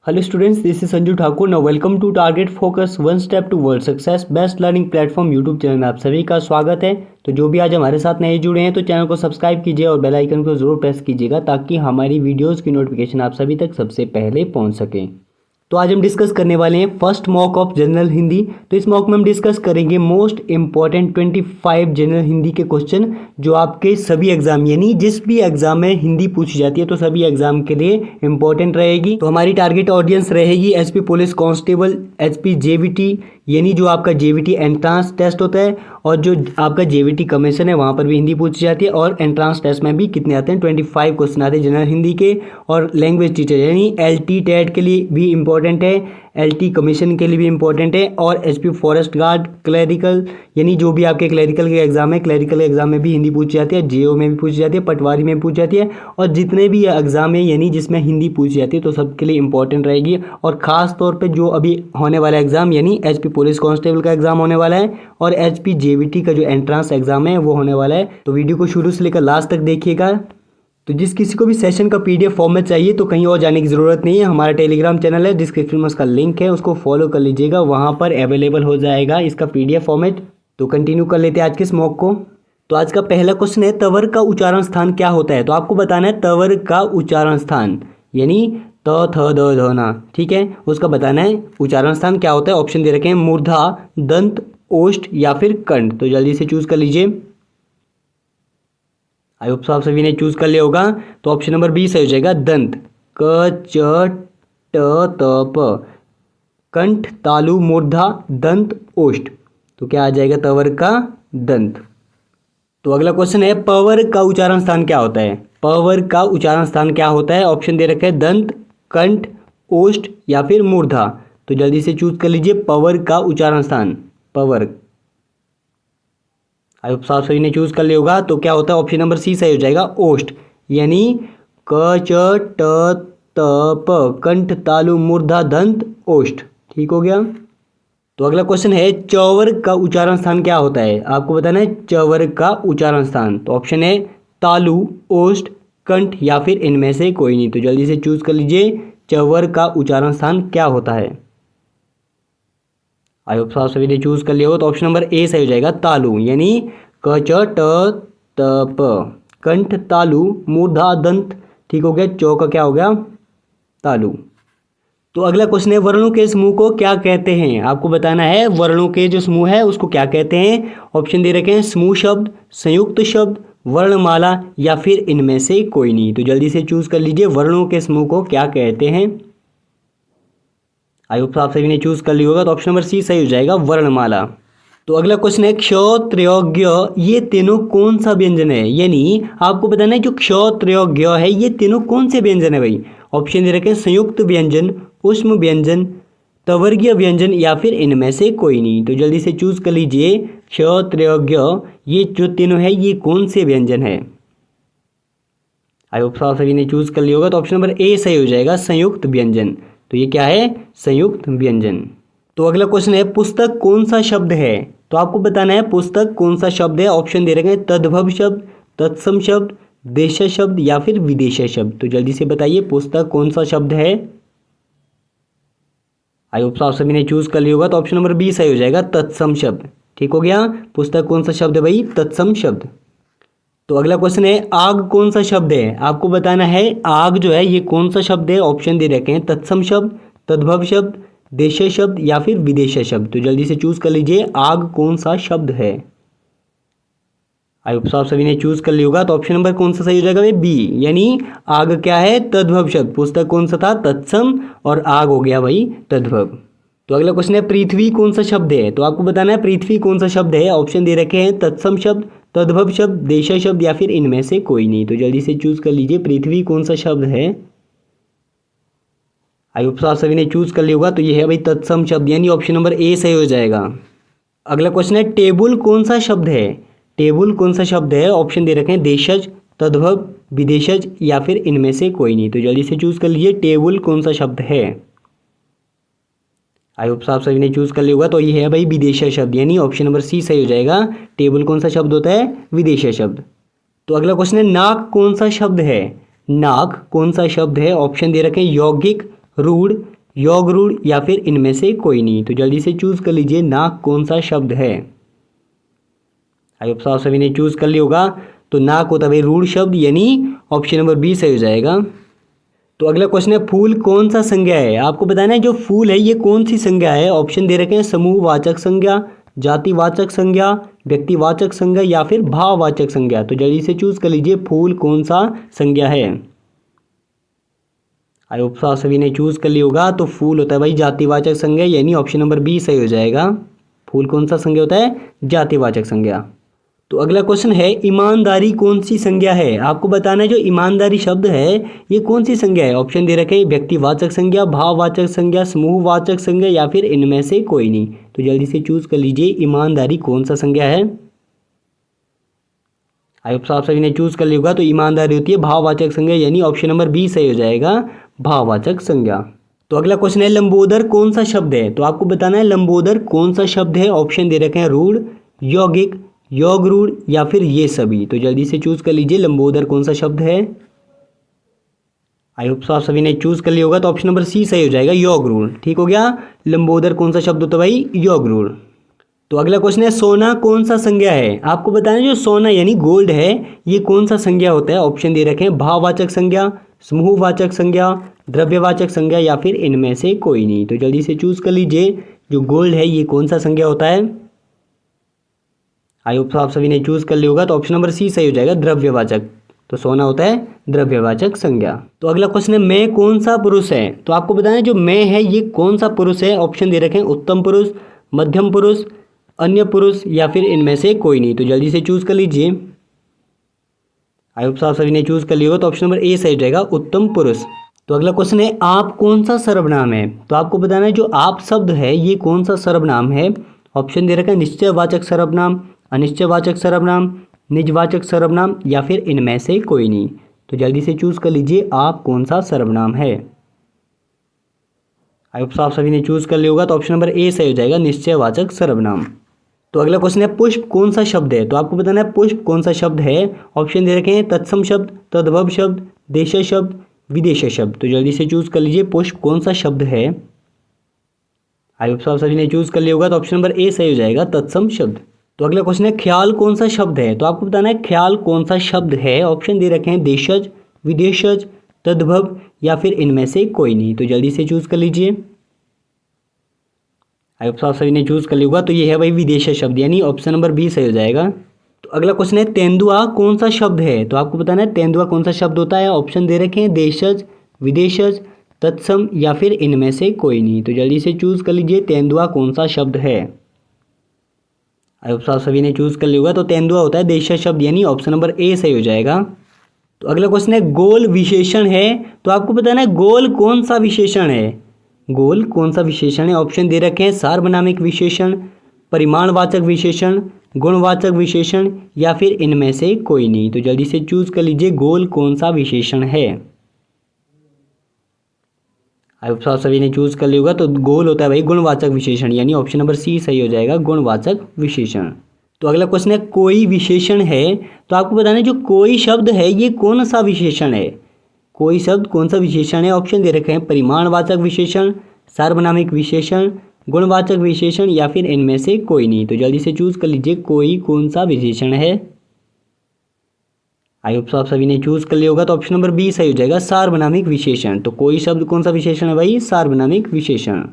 Hello students, this is Sanju Thakur. Now welcome to target focus one step to world success best learning platform YouTube channel में आप सभी का स्वागत है। तो जो भी आज हमारे साथ नए जुड़े हैं तो चैनल को सब्सक्राइब कीजिए और बेल आइकन को जरूर प्रेस कीजिएगा ताकि हमारी वीडियोस की नोटिफिकेशन आप सभी तक सबसे पहले पहुंच सके। तो आज हम डिस्कस करने वाले हैं first mock of general Hindi. तो इस मॉक में हम डिस्कस करेंगे मोस्ट इंपॉर्टेंट 25 जनरल हिंदी के क्वेश्चन जो आपके सभी एग्जाम यानी जिस भी एग्जाम में हिंदी पूछी जाती है तो सभी एग्जाम के लिए इंपॉर्टेंट रहेगी। तो हमारी टारगेट ऑडियंस रहेगी SP police constable, SP JVT यानी जो आपका जेवीटी एंट्रांस टेस्ट होता है और जो आपका जेवीटी कमीशन है वहाँ पर भी हिंदी पूछी जाती है। और एंट्रांस टेस्ट में भी कितने आते हैं 25 क्वेश्चन आते हैं जनरल हिंदी के। और लैंग्वेज टीचर यानी एलटी टेट के लिए भी इंपॉर्टेंट है, एलटी कमीशन के लिए भी इंपॉर्टेंट है। और एसपी फॉरेस्ट गार्ड, क्लरिकल यानी जो भी आपके क्लरिकल के एग्जाम है, क्लरिकल एग्जाम में भी हिंदी पूछी जाती है, जेओ में भी पूछी जाती है, पटवारी में भी पूछी जाती है। और जितने भी एग्जाम है यानी जिसमें हिंदी पूछी जाती है तो सबके लिए इंपॉर्टेंट रहेगी। और खास तौर पे जो अभी होने वाला एग्जाम यानी एसपी पुलिस कांस्टेबल का एग्जाम होने वाला है और एचपी जेवीटी का जो एंट्रांस एग्जाम है वो होने वाला है। तो वीडियो को शुरू से लेकर लास्ट तक देखिएगा। तो जिस किसी को भी सेशन का पीडीएफ फॉर्मेट चाहिए तो कहीं और जाने की ज़रूरत नहीं है, हमारा टेलीग्राम चैनल है, डिस्क्रिप्शन में उसका लिंक है, उसको फॉलो कर लीजिएगा, वहाँ पर अवेलेबल हो जाएगा इसका पीडीएफ फॉर्मेट। तो कंटिन्यू कर लेते हैं आज के स्मॉक को। तो आज का पहला क्वेश्चन है तवर का उच्चारण स्थान क्या होता है। तो आपको बताना है तवर का उच्चारण स्थान यानी त थ द ध ना, ठीक है, उसका बताना है उच्चारण स्थान क्या होता है। ऑप्शन दे रखे हैं मूर्धा, दंत, ओष्ठ या फिर कंठ। तो जल्दी से चूज कर लीजिए। आई होप आप सभी ने चूज कर लिया होगा। तो ऑप्शन नंबर बी सही हो जाएगा दंत, क च ट त प, कंठ, तालु, मूर्धा, दंत, ओष्ठ। तो क्या आ जाएगा तवर का दंत। तो अगला क्वेश्चन है पवर का उच्चारण स्थान क्या होता है। पवर का उच्चारण स्थान क्या होता है। ऑप्शन दे रखे हैं दंत, कंठ, ओष्ठ या फिर मूर्धा। तो जल्दी से चूज कर लीजिए पवर का उच्चारण स्थान। पवर आई होप आप सभी ने चूज कर लिया होगा। तो क्या होता है ऑप्शन नंबर सी सही हो जाएगा ओष्ठ यानी क च ट त प, कंठ, तालु, मूर्धा, दंत, ओष्ठ। ठीक हो गया। तो अगला क्वेश्चन है चौवर का उच्चारण स्थान क्या होता है। आपको बताना है चौवर का उच्चारण स्थान। तो ऑप्शन है तालु, ओष्ठ, कंठ या फिर इनमें से कोई नहीं। तो जल्दी से चूज कर लीजिए चौवर का उच्चारण स्थान क्या होता है। आई होप आप सभी ने चूज कर लिया हो। तो ऑप्शन नंबर ए सही हो जाएगा तालु यानी क च ट त प, कंठ, तालु, मूर्धा, दंत। ठीक हो गया। चौ का क्या हो गया तालु। तो अगला क्वेश्चन है वर्णों के समूह को क्या कहते हैं। आपको बताना है वर्णों के जो समूह है उसको क्या कहते हैं। ऑप्शन दे रखे हैं समूह शब्द, संयुक्त शब्द, वर्णमाला या फिर इनमें से कोई नहीं। तो जल्दी से चूज कर लीजिए वर्णों के समूह को क्या कहते हैं। आई होप आप सभी ने चूज कर लिया होगा। तो ऑप्शन नंबर सी सही हो जाएगा वर्णमाला। तो अगला क्वेश्चन है क्ष, त्रय, ज्ञ ये तीनों कौन सा व्यंजन है। यानी आपको बताना है जो क्ष, त्रय, ज्ञ है ये तीनों कौन से व्यंजन है भाई। ऑप्शन दे रखे हैं संयुक्त व्यंजन, उष्म व्यंजन, तवर्गीय व्यंजन या फिर इनमें से कोई नहीं। तो जल्दी से चूज कर लीजिए क्ष, त्रय, ज्ञ ये जो तीनों है ये कौन से व्यंजन है। आई होप आप सभी ने चूज कर लिया होगा। तो ऑप्शन नंबर ए सही हो जाएगा संयुक्त व्यंजन। तो ये क्या है संयुक्त व्यंजन। तो अगला क्वेश्चन है पुस्तक कौन सा शब्द है। तो आपको बताना है पुस्तक कौन सा शब्द है। ऑप्शन दे रखे हैं तद्भव शब्द, तत्सम शब्द, देश शब्द या फिर विदेश शब्द। तो जल्दी से बताइए पुस्तक कौन सा शब्द है। आई होप आप सभी ने चूज कर लिया होगा। तो ऑप्शन नंबर बी सही हो जाएगा तत्सम शब्द। ठीक हो गया। पुस्तक कौन सा शब्द है भाई तत्सम शब्द। तो अगला क्वेश्चन है आग कौन सा शब्द है। आपको बताना है आग जो है ये कौन सा शब्द है। ऑप्शन दे रखे हैं तत्सम शब्द, तद्भव शब्द, देश शब्द या फिर विदेश शब्द। तो जल्दी से चूज कर लीजिए आग कौन सा शब्द है। आई होप आप सभी ने चूज कर लिया होगा। तो ऑप्शन नंबर कौन सा सही हो जाएगा भाई बी यानी आग क्या है तद्भव शब्द। पुस्तक कौन सा था तत्सम और आग हो गया भाई तद्भव। तो अगला क्वेश्चन है पृथ्वी कौन सा शब्द है। तो आपको बताना है पृथ्वी कौन सा शब्द है। ऑप्शन दे रखे हैं तत्सम शब्द, तद्भव शब्द, देश शब्द या फिर इनमें से कोई नहीं। तो जल्दी से चूज कर लीजिए पृथ्वी कौन सा शब्द है। आई होप आप सभी ने चूज कर लिया होगा। तो ये है भाई तत्सम शब्द यानी ऑप्शन नंबर ए सही हो जाएगा। अगला क्वेश्चन है टेबुल कौन सा शब्द है। टेबुल कौन सा शब्द है। ऑप्शन दे रखे हैं देशज, तद्भव, विदेशज या फिर इनमें से कोई नहीं। तो जल्दी से चूज कर लीजिए टेबुल कौन सा शब्द है। आई होप आप सभी ने चूज कर लिया होगा। तो ये है भाई विदेश शब्द यानी ऑप्शन नंबर सी सही हो जाएगा। टेबल कौन सा शब्द होता है विदेश शब्द। तो अगला क्वेश्चन है नाक कौन सा शब्द है। नाक कौन सा शब्द है। ऑप्शन दे रखे हैं यौगिक, रूढ़, योग रूढ़ या फिर इनमें से कोई नहीं। तो जल्दी से चूज कर लीजिए नाक कौन सा शब्द है। आई होप आप सभी ने चूज कर लिया होगा। तो नाक होता है भाई रूढ़ शब्द, यानी ऑप्शन नंबर बी सही हो जाएगा। तो अगला क्वेश्चन है फूल कौन सा संज्ञा है। आपको बताना है जो फूल है ये कौन सी संज्ञा है। ऑप्शन दे रखे हैं समूहवाचक संज्ञा, जातिवाचक संज्ञा, व्यक्तिवाचक संज्ञा या फिर भाववाचक संज्ञा। तो जल्दी से चूज कर लीजिए फूल कौन सा संज्ञा है। आई होप आप सभी ने चूज कर लिया होगा। तो फूल होता है भाई जातिवाचक संज्ञा, यानी ऑप्शन नंबर बी सही हो जाएगा। फूल कौन सा संज्ञा होता है, जातिवाचक संज्ञा। तो अगला क्वेश्चन है ईमानदारी कौन सी संज्ञा है। आपको बताना है जो ईमानदारी शब्द है ये कौन सी संज्ञा है। ऑप्शन दे रखे हैं व्यक्तिवाचक संज्ञा, भाववाचक संज्ञा, समूहवाचक संज्ञा या फिर इनमें से कोई नहीं। तो जल्दी से चूज कर लीजिए ईमानदारी कौन सा संज्ञा है। आई होप आप सभी ने चूज कर लिया होगा। तो ईमानदारी होती है भाववाचक संज्ञा, यानी ऑप्शन नंबर बी सही हो जाएगा, भाववाचक संज्ञा। तो अगला क्वेश्चन है लंबोदर कौन सा शब्द है। तो आपको बताना है लंबोदर कौन सा शब्द है। ऑप्शन दे रखे हैं रूढ़, यौगिक, योग रूढ़ या फिर ये सभी। तो जल्दी से चूज कर लीजिए लंबोदर कौन सा शब्द है। आई होप आप सभी ने चूज कर लिया होगा। तो ऑप्शन नंबर सी सही हो जाएगा, योग रूढ़। ठीक हो गया। लंबोदर कौन सा शब्द होता है भाई, योग रूढ़। तो अगला क्वेश्चन है सोना कौन सा संज्ञा है। आपको बताना है जो सोना यानी गोल्ड है ये कौन सा संज्ञा होता है। ऑप्शन दे रखे हैं भाववाचक संज्ञा, समूहवाचक संज्ञा, द्रव्यवाचक संज्ञा या फिर इनमें से कोई नहीं। तो जल्दी से चूज कर लीजिए जो गोल्ड है ये कौन सा संज्ञा होता है। आई होप आप सभी ने चूज कर लिया होगा। तो ऑप्शन नंबर सी सही हो जाएगा, द्रव्यवाचक। तो सोना होता है द्रव्यवाचक संज्ञा। तो अगला क्वेश्चन है मैं कौन सा पुरुष है। तो आपको बताना है जो मैं है ये कौन सा पुरुष है। ऑप्शन दे रखे हैं उत्तम पुरुष, मध्यम पुरुष, अन्य पुरुष या फिर इनमें से कोई नहीं। तो जल्दी से चूज कर लीजिए। आई होप आप सभी ने चूज कर लिया होगा। तो ऑप्शन नंबर ए सही हो जाएगा, उत्तम पुरुष। तो अगला क्वेश्चन है आप कौन सा सर्वनाम है। तो आपको बताना है जो आप शब्द है ये कौन सा सर्वनाम है। ऑप्शन दे रखा है निश्चयवाचक सर्वनाम, अनिश्चयवाचक सर्वनाम, निजवाचक सर्वनाम या फिर इनमें से कोई नहीं। तो जल्दी से चूज कर लीजिए आप कौन सा सर्वनाम है। आई होप आप सभी ने चूज कर लिया होगा। तो ऑप्शन नंबर ए सही हो जाएगा, निश्चयवाचक सर्वनाम। तो अगला क्वेश्चन है पुष्प कौन सा शब्द है। तो आपको बताना है पुष्प कौन सा शब्द है। ऑप्शन दे रखे हैं तत्सम शब्द, तद्भव शब्द, देश शब्द, विदेश शब्द। तो जल्दी से चूज कर लीजिए पुष्प कौन सा शब्द है। आई होप आप सभी ने चूज कर लिया होगा। तो ऑप्शन नंबर ए सही हो जाएगा, तत्सम शब्द। तो अगला क्वेश्चन है ख्याल कौन सा शब्द है। तो आपको बताना है ख्याल कौन सा शब्द है। ऑप्शन दे रखे हैं देशज, विदेशज, तद्भव या फिर इनमें से कोई नहीं। तो जल्दी से चूज कर लीजिए। आई होप आप सभी ने चूज कर लिया होगा। तो ये है भाई विदेश शब्द, यानी ऑप्शन नंबर बी सही हो जाएगा। तो अगला क्वेश्चन है तेंदुआ कौन सा शब्द है। तो आपको बताना है तेंदुआ कौन सा शब्द होता है। ऑप्शन दे रखे हैं देशज, विदेशज, तत्सम या फिर इनमें से कोई नहीं। तो जल्दी से चूज कर लीजिए तेंदुआ कौन सा शब्द है। आई होप आप सभी ने चूज कर लिया होगा। तो तेंदुआ होता है देश शब्द, यानी ऑप्शन नंबर ए सही हो जाएगा। तो अगला क्वेश्चन है गोल विशेषण है। तो आपको बताना है गोल कौन सा विशेषण है। गोल कौन सा विशेषण है। ऑप्शन दे रखे हैं सार्वनामिक विशेषण, परिमाणवाचक विशेषण, गुणवाचक विशेषण या फिर इनमें से कोई नहीं। तो जल्दी से चूज कर लीजिए गोल कौन सा विशेषण है। आई होप आप सभी ने चूज कर लिया होगा। तो गोल होता है भाई गुणवाचक विशेषण, यानी ऑप्शन नंबर सी सही हो जाएगा, गुणवाचक विशेषण। तो अगला क्वेश्चन है कोई विशेषण है। तो आपको बताना है जो कोई शब्द है ये कौन सा विशेषण है। कोई शब्द कौन सा विशेषण है। ऑप्शन दे रखे हैं परिमाणवाचक विशेषण, सार्वनामिक विशेषण, गुणवाचक विशेषण या फिर इनमें से कोई नहीं। तो जल्दी से चूज कर लीजिए कोई कौन सा विशेषण है। आई होप आप सभी ने चूज कर लिया होगा। तो ऑप्शन नंबर बी सही हो जाएगा, सार्वनामिक विशेषण। तो कोई शब्द कौन सा विशेषण है भाई, सार्वनामिक विशेषण।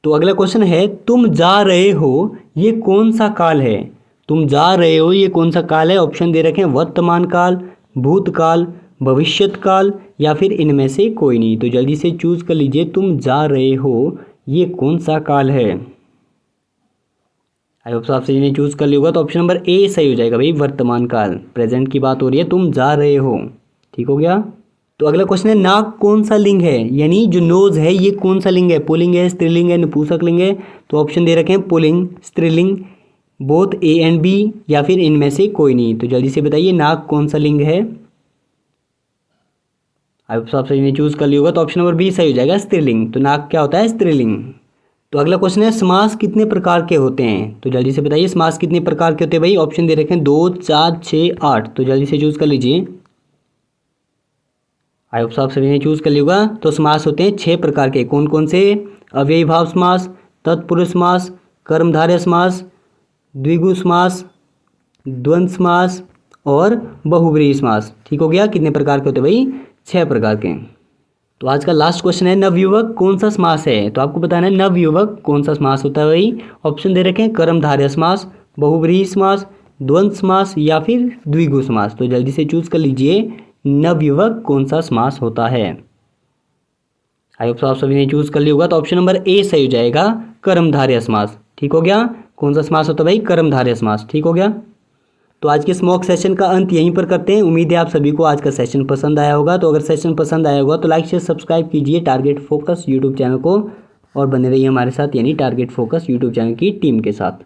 तो अगला क्वेश्चन है तुम जा रहे हो ये कौन सा काल है। तुम जा रहे हो ये कौन सा काल है। ऑप्शन दे रखे हैं वर्तमान काल, भूतकाल, भविष्यत काल या फिर इनमें से कोई नहीं। तो जल्दी से चूज कर लीजिए तुम जा रहे हो ये कौन सा काल है। आई होप आप सभी ने चूज कर लिया होगा। तो ऑप्शन नंबर ए सही हो जाएगा भाई, वर्तमान काल। प्रेजेंट की बात हो रही है, तुम जा रहे हो। ठीक हो गया। तो अगला क्वेश्चन है नाक कौन सा लिंग है, यानी जो नोज है ये कौन सा लिंग है। पुल्लिंग है, स्त्रीलिंग है, नपुंसक लिंग है। तो ऑप्शन दे रखे हैं पुल्लिंग, स्त्रीलिंग, बोथ ए एंड बी या फिर इनमें से कोई नहीं। तो जल्दी से बताइए नाक कौन सा लिंग है। आई होप आप सभी ने चूज कर लिया होगा। तो ऑप्शन नंबर बी सही हो जाएगा, स्त्रीलिंग। तो नाक क्या होता है, स्त्रीलिंग। तो अगला क्वेश्चन है समास कितने प्रकार के होते हैं। तो जल्दी से बताइए समास कितने प्रकार के होते हैं भाई। ऑप्शन दे रखे हैं 2, 4, 6, 8। तो जल्दी से चूज कर लीजिए। आई होप आप सभी ने चूज कर लिया होगा। तो समास होते हैं 6 प्रकार के, कौन कौन से? अव्ययी भाव समास, तत्पुरुष समास, कर्मधारय समास, द्विगु समास, द्वंद्व समास और बहुब्रीहि समास। ठीक हो गया। कितने प्रकार के होते हैं भाई? 6 प्रकार के। तो आज का लास्ट क्वेश्चन है, नवयुवक कौन सा समास है? तो आपको बताना है नवयुवक कौन सा समास होता है भाई। ऑप्शन दे रखे हैं, कर्मधारय समास, बहुब्रीहि समास, द्वंद्व समास या फिर द्विगु समास। तो जल्दी से चूज कर लीजिए, नवयुवक कौन सा समास होता है। आई होप आप सभी ने चूज कर लिया होगा। तो ऑप्शन नंबर ए सही हो जाएगा, कर्मधारय समास। ठीक हो गया। कौन सा समास होता है भाई? कर्मधारय समास। ठीक हो गया। तो आज के इस मॉक सेशन का अंत यहीं पर करते हैं। उम्मीद है आप सभी को आज का सेशन पसंद आया होगा। तो अगर सेशन पसंद आया होगा तो लाइक शेयर सब्सक्राइब कीजिए टारगेट फोकस यूट्यूब चैनल को और बने रहिए हमारे साथ, यानी टारगेट फोकस यूट्यूब चैनल की टीम के साथ।